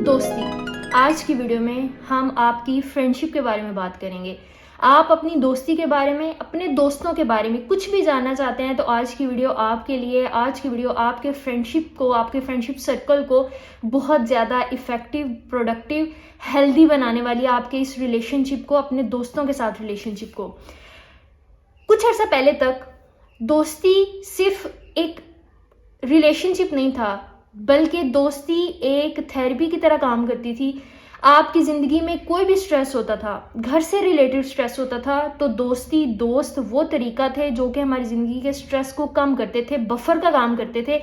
दोस्ती। आज की वीडियो में हम आपकी फ्रेंडशिप के बारे में बात करेंगे। आप अपनी दोस्ती के बारे में, अपने दोस्तों के बारे में कुछ भी जानना चाहते हैं तो आज की वीडियो आपके लिए। आज की वीडियो आपके फ्रेंडशिप को, आपके फ्रेंडशिप सर्कल को बहुत ज़्यादा इफेक्टिव, प्रोडक्टिव, हेल्दी बनाने वाली है। आपके इस रिलेशनशिप को, अपने दोस्तों के साथ रिलेशनशिप को। कुछ अर्सा पहले तक दोस्ती सिर्फ एक रिलेशनशिप नहीं था, बल्कि दोस्ती एक थेरेपी की तरह काम करती थी। आपकी ज़िंदगी में कोई भी स्ट्रेस होता था, घर से रिलेटेड स्ट्रेस होता था, तो दोस्त वो तरीका थे जो कि हमारी ज़िंदगी के स्ट्रेस को कम करते थे, बफर का काम करते थे,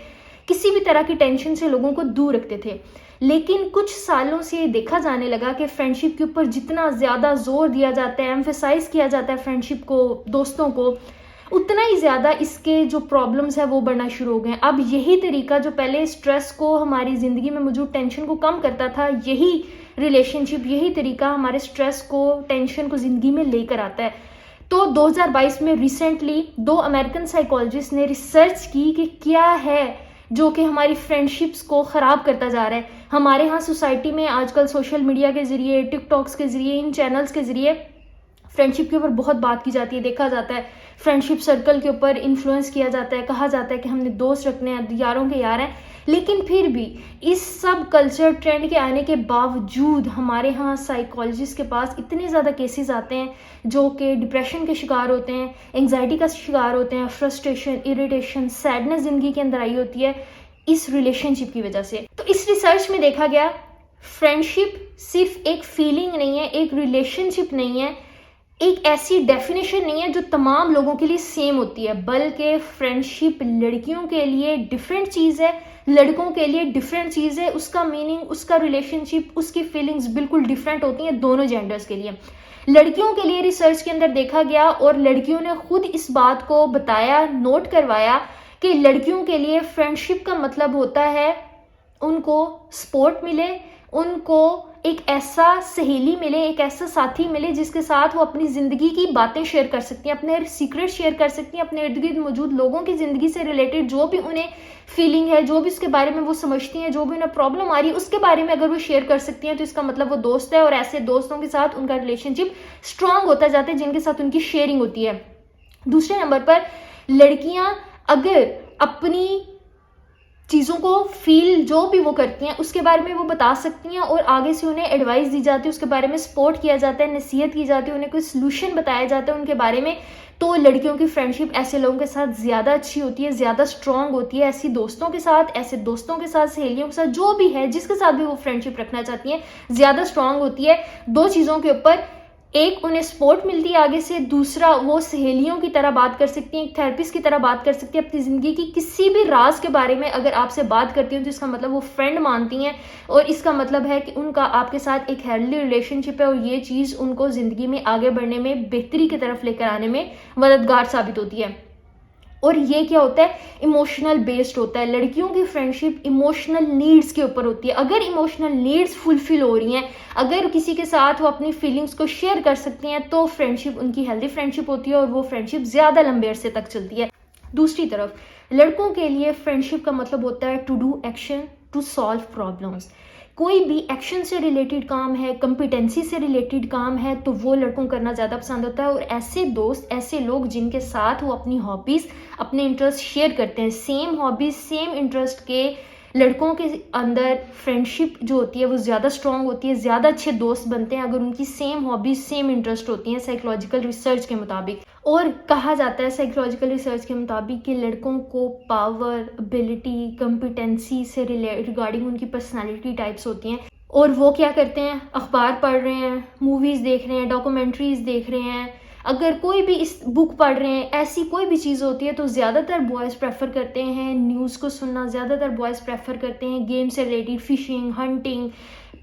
किसी भी तरह की टेंशन से लोगों को दूर रखते थे। लेकिन कुछ सालों से देखा जाने लगा कि फ्रेंडशिप के ऊपर जितना ज़्यादा जोर दिया जाता है, एम्फेसाइज किया जाता है फ्रेंडशिप को, दोस्तों को, उतना ही ज़्यादा इसके जो प्रॉब्लम्स है वो बढ़ना शुरू हो गए। अब यही तरीका जो पहले स्ट्रेस को, हमारी ज़िंदगी में मौजूद टेंशन को कम करता था, यही रिलेशनशिप, यही तरीका हमारे स्ट्रेस को, टेंशन को ज़िंदगी में लेकर आता है। तो 2022 में रिसेंटली 2 अमेरिकन साइकोलॉजिस्ट ने रिसर्च की कि क्या है जो कि हमारी फ्रेंडशिप्स को ख़राब करता जा रहा है। हमारे यहाँ सोसाइटी में आजकल सोशल मीडिया के ज़रिए, टिकटॉक्स के ज़रिए, इन चैनल्स के ज़रिए फ्रेंडशिप के ऊपर बहुत बात की जाती है। देखा जाता है फ्रेंडशिप सर्कल के ऊपर इन्फ्लुएंस किया जाता है, कहा जाता है कि हमने दोस्त रखने हैं, यारों के यार हैं। लेकिन फिर भी इस सब कल्चर ट्रेंड के आने के बावजूद हमारे यहाँ साइकोलॉजिस्ट के पास इतने ज़्यादा केसेस आते हैं जो कि डिप्रेशन के शिकार होते हैं, एंग्जाइटी का शिकार होते हैं, फ्रस्ट्रेशन, इरिटेशन, सैडनेस ज़िंदगी के अंदर आई होती है इस रिलेशनशिप की वजह से। तो इस रिसर्च में देखा गया फ्रेंडशिप सिर्फ एक फीलिंग नहीं है, एक रिलेशनशिप नहीं है, एक ऐसी डेफिनेशन नहीं है जो तमाम लोगों के लिए सेम होती है, बल्कि फ्रेंडशिप लड़कियों के लिए डिफरेंट चीज़ है, लड़कों के लिए डिफरेंट चीज़ है। उसका मीनिंग, उसका रिलेशनशिप, उसकी फीलिंग्स बिल्कुल डिफरेंट होती हैं दोनों जेंडर्स के लिए। लड़कियों के लिए रिसर्च के अंदर देखा गया और लड़कियों ने खुद इस बात को बताया, नोट करवाया कि लड़कियों के लिए फ्रेंडशिप का मतलब होता है उनको सपोर्ट मिले, उनको एक ऐसा सहेली मिले, एक ऐसा साथी मिले जिसके साथ वो अपनी ज़िंदगी की बातें शेयर कर सकती हैं, अपने सीक्रेट शेयर कर सकती हैं, अपने इर्द गिर्द मौजूद लोगों की ज़िंदगी से रिलेटेड जो भी उन्हें फीलिंग है, जो भी उसके बारे में वो समझती हैं, जो भी उन्हें प्रॉब्लम आ रही है, उसके बारे में अगर वो शेयर कर सकती हैं तो इसका मतलब वो दोस्त है। और ऐसे दोस्तों के साथ उनका रिलेशनशिप स्ट्रांग होता जाता है जिनके साथ उनकी शेयरिंग होती है। दूसरे नंबर पर लड़कियाँ अगर अपनी चीज़ों को फील जो भी वो करती हैं उसके बारे में वो बता सकती हैं और आगे से उन्हें एडवाइस दी जाती है, उसके बारे में सपोर्ट किया जाता है, नसीहत की जाती है, उन्हें कोई सलूशन बताया जाता है उनके बारे में, तो लड़कियों की फ्रेंडशिप ऐसे लोगों के साथ ज़्यादा अच्छी होती है, ज़्यादा स्ट्रांग होती है। ऐसी दोस्तों के साथ, ऐसे दोस्तों के साथ, सहेलियों के साथ, जो भी है, जिसके साथ भी वो फ्रेंडशिप रखना चाहती हैं, ज़्यादा स्ट्रांग होती है। 2 चीज़ों के ऊपर, एक उन्हें सपोर्ट मिलती है आगे से, दूसरा वो सहेलियों की तरह बात कर सकती हैं, एक थेरेपिस्ट की तरह बात कर सकती है। अपनी ज़िंदगी की किसी भी राज के बारे में अगर आपसे बात करती हैं तो इसका मतलब वो फ्रेंड मानती हैं और इसका मतलब है कि उनका आपके साथ एक हेल्दी रिलेशनशिप है और ये चीज़ उनको ज़िंदगी में आगे बढ़ने में, बेहतरी की तरफ लेकर आने में मददगार साबित होती है। और ये क्या होता है, इमोशनल बेस्ड होता है। लड़कियों की फ्रेंडशिप इमोशनल नीड्स के ऊपर होती है। अगर इमोशनल नीड्स फुलफिल हो रही हैं, अगर किसी के साथ वो अपनी फीलिंग्स को शेयर कर सकती हैं तो फ्रेंडशिप उनकी हेल्दी फ्रेंडशिप होती है और वो फ्रेंडशिप ज़्यादा लंबे अरसे तक चलती है। दूसरी तरफ लड़कों के लिए फ्रेंडशिप का मतलब होता है to do action to solve problems. कोई भी एक्शन से रिलेटेड काम है, कंपिटेंसी से रिलेटेड काम है, तो वो लड़कों को करना ज़्यादा पसंद होता है। और ऐसे दोस्त, ऐसे लोग जिनके साथ वो अपनी हॉबीज़, अपने इंटरेस्ट शेयर करते हैं, सेम हॉबीज़, सेम इंटरेस्ट के लड़कों के अंदर फ्रेंडशिप जो होती है वो ज़्यादा स्ट्रॉन्ग होती है, ज़्यादा अच्छे दोस्त बनते हैं अगर उनकी सेम हॉबीज़, सेम इंटरेस्ट होती हैं साइकोलॉजिकल रिसर्च के मुताबिक। और कहा जाता है साइकोलॉजिकल रिसर्च के मुताबिक कि लड़कों को पावर, एबिलिटी, कॉम्पिटेंसी से रिगार्डिंग उनकी पर्सनालिटी टाइप्स होती हैं और वो क्या करते हैं, अखबार पढ़ रहे हैं, मूवीज़ देख रहे हैं, डॉक्यूमेंट्रीज़ देख रहे हैं, अगर कोई भी इस बुक पढ़ रहे हैं, ऐसी कोई भी चीज़ होती है तो ज़्यादातर बॉयज़ प्रेफर करते हैं न्यूज़ को सुनना, ज़्यादातर बॉयज़ प्रेफर करते हैं गेम से रिलेटेड, फिशिंग, हंटिंग,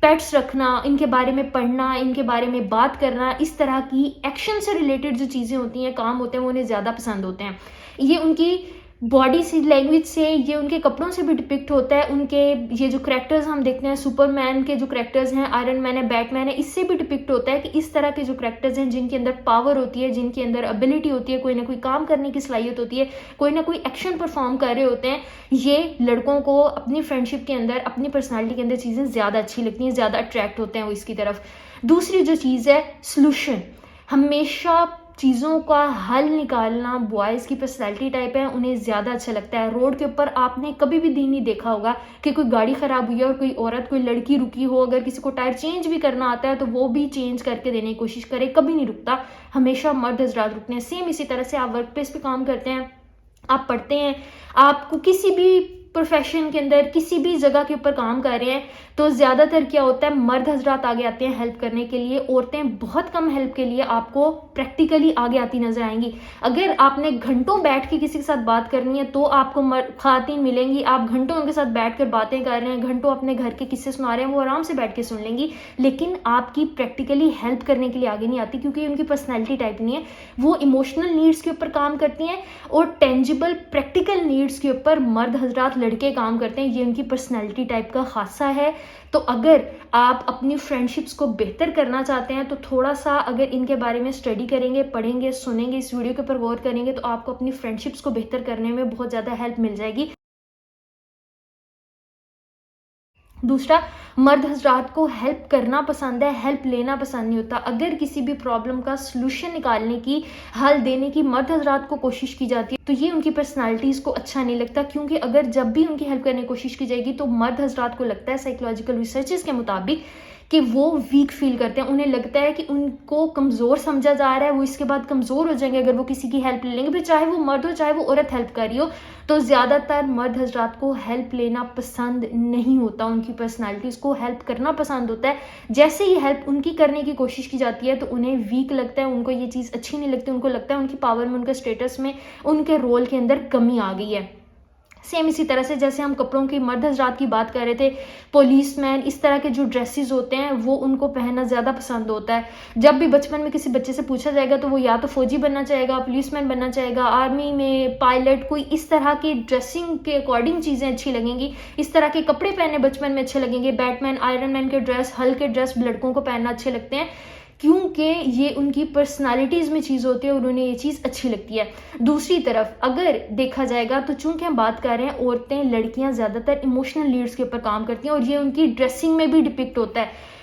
पेट्स रखना, इनके बारे में पढ़ना, इनके बारे में बात करना, इस तरह की एक्शन से रिलेटेड जो चीज़ें होती हैं, काम होते हैं, वो उन्हें ज़्यादा पसंद होते हैं। ये उनकी बॉडी से, लैंग्वेज से, ये उनके कपड़ों से भी डिपिक्ट होता है। उनके ये जो करैक्टर्स हम देखते हैं, सुपरमैन के जो करैक्टर्स हैं, आयरन मैन है, बैटमैन है, इससे भी डिपिक्ट होता है कि इस तरह के जो करैक्टर्स हैं जिनके अंदर पावर होती है, जिनके अंदर एबिलिटी होती है, कोई ना कोई काम करने की सलाहियत होती है, कोई ना कोई एक्शन परफॉर्म कर रहे होते हैं, ये लड़कों को अपनी फ्रेंडशिप के अंदर, अपनी पर्सनैलिटी के अंदर चीज़ें ज़्यादा अच्छी लगती हैं, ज़्यादा अट्रैक्ट होते हैं वो इसकी तरफ। दूसरी जो चीज़ है सोल्यूशन, हमेशा चीज़ों का हल निकालना बॉयज़ की पर्सनैलिटी टाइप है, उन्हें ज़्यादा अच्छा लगता है। रोड के ऊपर आपने कभी भी दिन नहीं देखा होगा कि कोई गाड़ी ख़राब हुई है और कोई औरत, कोई लड़की रुकी हो, अगर किसी को टायर चेंज भी करना आता है तो वो भी चेंज करके देने की कोशिश करे, कभी नहीं रुकता, हमेशा मर्द हजरात रुकते हैं। सेम इसी तरह से आप वर्क प्लेस पे काम करते हैं, आप पढ़ते हैं, आपको किसी भी प्रोफेशन के अंदर किसी भी जगह के ऊपर काम कर रहे हैं तो ज़्यादातर क्या होता है, मर्द हजरात आगे आते हैं हेल्प करने के लिए, औरतें बहुत कम हेल्प के लिए आपको प्रैक्टिकली आगे आती नजर आएंगी। अगर आपने घंटों बैठ के किसी के साथ बात करनी है तो आपको खातिन मिलेंगी, आप घंटों उनके साथ बैठ कर बातें कर रहे हैं, घंटों अपने घर के किस्से सुना रहे हैं, वो आराम से बैठ के सुन लेंगी, लेकिन आपकी प्रैक्टिकली हेल्प करने के लिए आगे नहीं आती, क्योंकि उनकी पर्सनैलिटी टाइप नहीं है। वो इमोशनल नीड्स के ऊपर काम करती हैं और टेंजिबल प्रैक्टिकल नीड्स के ऊपर मर्द हजरात लड़के काम करते हैं, ये उनकी पर्सनैलिटी टाइप का खासा है। तो अगर आप अपनी फ्रेंडशिप्स को बेहतर करना चाहते हैं तो थोड़ा सा अगर इनके बारे में स्टडी करेंगे, पढ़ेंगे, सुनेंगे, इस वीडियो के ऊपर गौर करेंगे तो आपको अपनी फ्रेंडशिप्स को बेहतर करने में बहुत ज़्यादा हेल्प मिल जाएगी। दूसरा, मर्द हजरात को हेल्प करना पसंद है, हेल्प लेना पसंद नहीं होता। अगर किसी भी प्रॉब्लम का सलूशन निकालने की, हल देने की मर्द हजरात को कोशिश की जाती है तो ये उनकी पर्सनालिटीज़ को अच्छा नहीं लगता, क्योंकि अगर जब भी उनकी हेल्प करने की कोशिश की जाएगी तो मर्द हजरात को लगता है, साइकोलॉजिकल रिसर्चेस के मुताबिक, कि वो वीक फील करते हैं, उन्हें लगता है कि उनको कमज़ोर समझा जा रहा है, वो इसके बाद कमज़ोर हो जाएंगे अगर वो किसी की हेल्प ले लेंगे, फिर चाहे वो मर्द हो चाहे वो औरत हेल्प कर रही हो। तो ज़्यादातर मर्द हजरात को हेल्प लेना पसंद नहीं होता, उनकी पर्सनालिटीज़ को हेल्प करना पसंद होता है। जैसे ही हेल्प उनकी करने की कोशिश की जाती है तो उन्हें वीक लगता है, उनको ये चीज़ अच्छी नहीं लगती, उनको लगता है उनकी पावर में, उनके स्टेटस में, उनके रोल के अंदर कमी आ गई है। सेम इसी तरह से जैसे हम कपड़ों की, मर्द हजरात की बात कर रहे थे, पुलिसमैन, इस तरह के जो ड्रेसेस होते हैं वो उनको पहनना ज़्यादा पसंद होता है। जब भी बचपन में किसी बच्चे से पूछा जाएगा तो वो या तो फौजी बनना चाहेगा, पुलिसमैन बनना चाहेगा, आर्मी में पायलट, कोई इस तरह की ड्रेसिंग के अकॉर्डिंग चीज़ें अच्छी लगेंगी, इस तरह के कपड़े पहनने बचपन में अच्छे लगेंगे। बैटमैन, आयरन मैन के ड्रेस, हल्क के ड्रेस लड़कों को पहनना अच्छे लगते हैं, क्योंकि ये उनकी पर्सनालिटीज़ में चीज़ होती है और उन्हें ये चीज़ अच्छी लगती है। दूसरी तरफ अगर देखा जाएगा तो चूंकि हम बात कर रहे हैं औरतें, लड़कियां ज़्यादातर इमोशनल नीड्स के ऊपर काम करती हैं और ये उनकी ड्रेसिंग में भी डिपिक्ट होता है।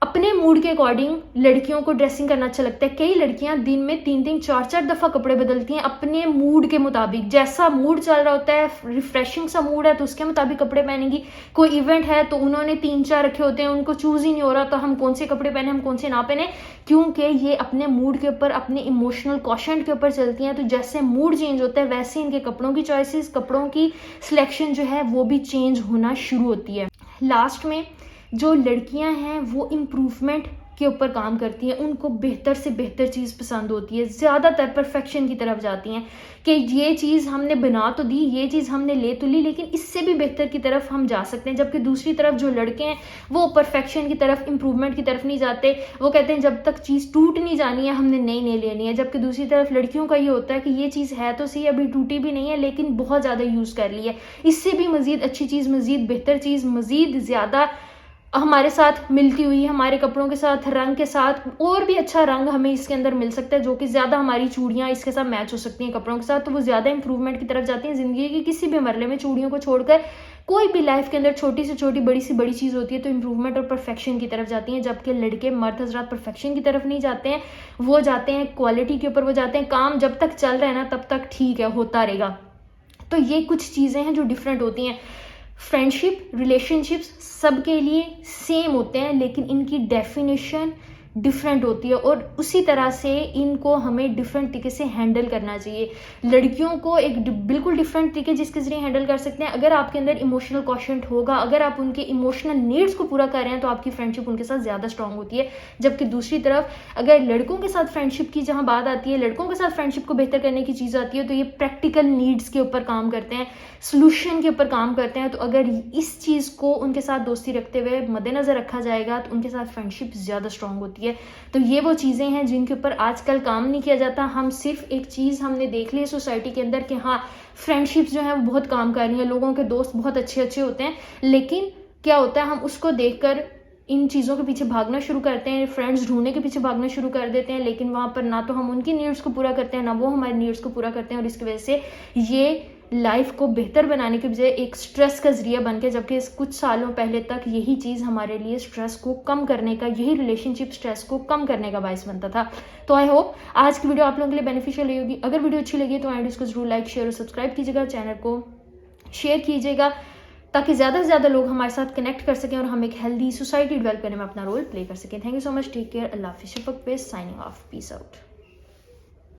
अपने मूड के अकॉर्डिंग लड़कियों को ड्रेसिंग करना अच्छा लगता है। कई लड़कियां दिन में 3-3, 4-4 दफ़ा कपड़े बदलती हैं अपने मूड के मुताबिक। जैसा मूड चल रहा होता है, रिफ्रेशिंग सा मूड है तो उसके मुताबिक कपड़े पहनेंगी। कोई इवेंट है तो उन्होंने 3-4 रखे होते हैं, उनको चूज ही नहीं हो रहा तो हम कौन से कपड़े पहने, हम कौन से ना पहने, क्योंकि ये अपने मूड के ऊपर, अपने इमोशनल क्वोशेंट के ऊपर चलती हैं। तो जैसे मूड चेंज होता है वैसे इनके कपड़ों की चॉइसेस, कपड़ों की सिलेक्शन जो है वो भी चेंज होना शुरू होती है। लास्ट में जो लड़कियां हैं वो इम्प्रूवमेंट के ऊपर काम करती हैं, उनको बेहतर से बेहतर चीज़ पसंद होती है, ज़्यादातर परफेक्शन की तरफ जाती हैं कि ये चीज़ हमने बना तो दी, ये चीज़ हमने ले तो ली, लेकिन इससे भी बेहतर की तरफ हम जा सकते हैं। जबकि दूसरी तरफ जो लड़के हैं वो परफेक्शन की तरफ, इम्प्रूवमेंट की तरफ नहीं जाते, वो कहते हैं जब तक चीज़ टूट नहीं जानी है हमने नई नहीं लेनी है। जबकि दूसरी तरफ लड़कियों का ये होता है कि ये चीज़ है तो सही, अभी टूटी भी नहीं है लेकिन बहुत ज़्यादा यूज़ कर ली है, इससे भी मज़ीद अच्छी चीज़, मज़ीद बेहतर चीज़, मज़ीद ज़्यादा हमारे साथ मिलती हुई, हमारे कपड़ों के साथ, रंग के साथ और भी अच्छा रंग हमें इसके अंदर मिल सकता है, जो कि ज़्यादा हमारी चूड़ियाँ इसके साथ मैच हो सकती हैं कपड़ों के साथ, तो वो ज़्यादा इंप्रूवमेंट की तरफ जाती हैं। ज़िंदगी के किसी भी मरले में चूड़ियों को छोड़कर कोई भी लाइफ के अंदर छोटी से छोटी, बड़ी से बड़ी चीज़ होती है तो इंप्रूवमेंट और परफेक्शन की तरफ जाती हैं। जबकि लड़के, मर्द हजरात परफेक्शन की तरफ नहीं जाते हैं, वो जाते हैं क्वालिटी के ऊपर, वो जाते हैं काम जब तक चल रहा है ना तब तक ठीक है, होता रहेगा। तो ये कुछ चीज़ें हैं जो डिफरेंट होती हैं। फ्रेंडशिप, रिलेशनशिप्स सबके लिए सेम होते हैं लेकिन इनकी डेफिनेशन डिफरेंट होती है और उसी तरह से इनको हमें डिफरेंट तरीके से हैंडल करना चाहिए। लड़कियों को एक बिल्कुल डिफरेंट तरीके जिसके जरिए हैंडल कर सकते हैं। अगर आपके अंदर इमोशनल क्वोशेंट होगा, अगर आप उनके इमोशनल नीड्स को पूरा कर रहे हैं तो आपकी फ्रेंडशिप उनके साथ ज़्यादा स्ट्रांग होती है। जबकि दूसरी तरफ अगर लड़कों के साथ फ्रेंडशिप की जहाँ बात आती है, लड़कों के साथ फ्रेंडशिप को बेहतर करने की चीज़ आती है तो ये प्रैक्टिकल नीड्स के ऊपर काम करते हैं, सोल्यूशन के ऊपर काम करते हैं। तो अगर इस चीज़ को उनके साथ दोस्ती रखते हुए मद्देनज़र रखा जाएगा तो उनके साथ फ्रेंडशिप ज़्यादा स्ट्रांग होती है। होती है। तो ये वो चीज़ें हैं जिनके ऊपर आजकल काम नहीं किया जाता। हम सिर्फ एक चीज़ हमने देख ली है सोसाइटी के अंदर कि हाँ, फ्रेंडशिप्स जो हैं वो बहुत काम कर रही हैं, लोगों के दोस्त बहुत अच्छे अच्छे होते हैं, लेकिन क्या होता है हम उसको देखकर इन चीज़ों के पीछे भागना शुरू करते हैं, फ्रेंड्स ढूंढने के पीछे भागना शुरू कर देते हैं, लेकिन वहाँ पर ना तो हम उनकी नीड्स को पूरा करते हैं, ना वो हमारी नीड्स को पूरा करते हैं, और इसकी वजह से ये लाइफ को बेहतर बनाने के बजाय एक स्ट्रेस का जरिया बन के, जबकि कुछ सालों पहले तक यही चीज़ हमारे लिए स्ट्रेस को कम करने का, यही रिलेशनशिप स्ट्रेस को कम करने का बायस बनता था। तो आई होप आज की वीडियो आप लोगों के लिए बेनिफिशियल रही होगी। अगर वीडियो अच्छी लगी तो इसको जरूर लाइक, शेयर और सब्सक्राइब कीजिएगा, चैनल को शेयर कीजिएगा, ताकि ज़्यादा से ज़्यादा लोग हमारे साथ कनेक्ट कर सकें और हम एक हेल्दी सोसाइटी डेवलप करने में अपना रोल प्ले कर सकें। Thank you so much, take care, अल्लाह हाफिज़, साइनिंग ऑफ, पीस आउट।